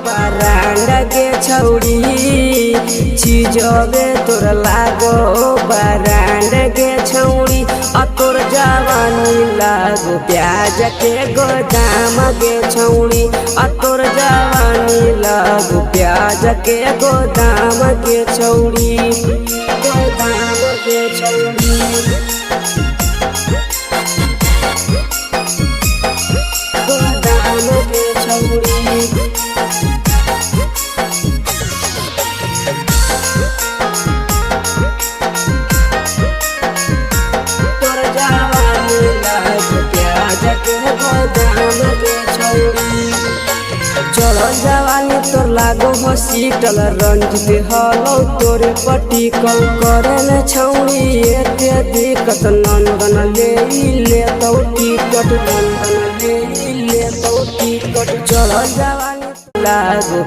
brand के छौड़ी चीजबे तोर लागो बरांड के छौड़ी तोर जवानी लागो प्याज के गोदाम के छौड़ी तोर जवानी लागो प्याज के गोदाम के छौड़ी गोदाम के छौड़ी चलो जवानी तोर लागो हॉस्पिटल रंजित हलो तोरे पटिकल करल छौड़ी एते दिक्कत नंदन ले तो टिकट नंदन ले तो टिकट चलो जवानी लागो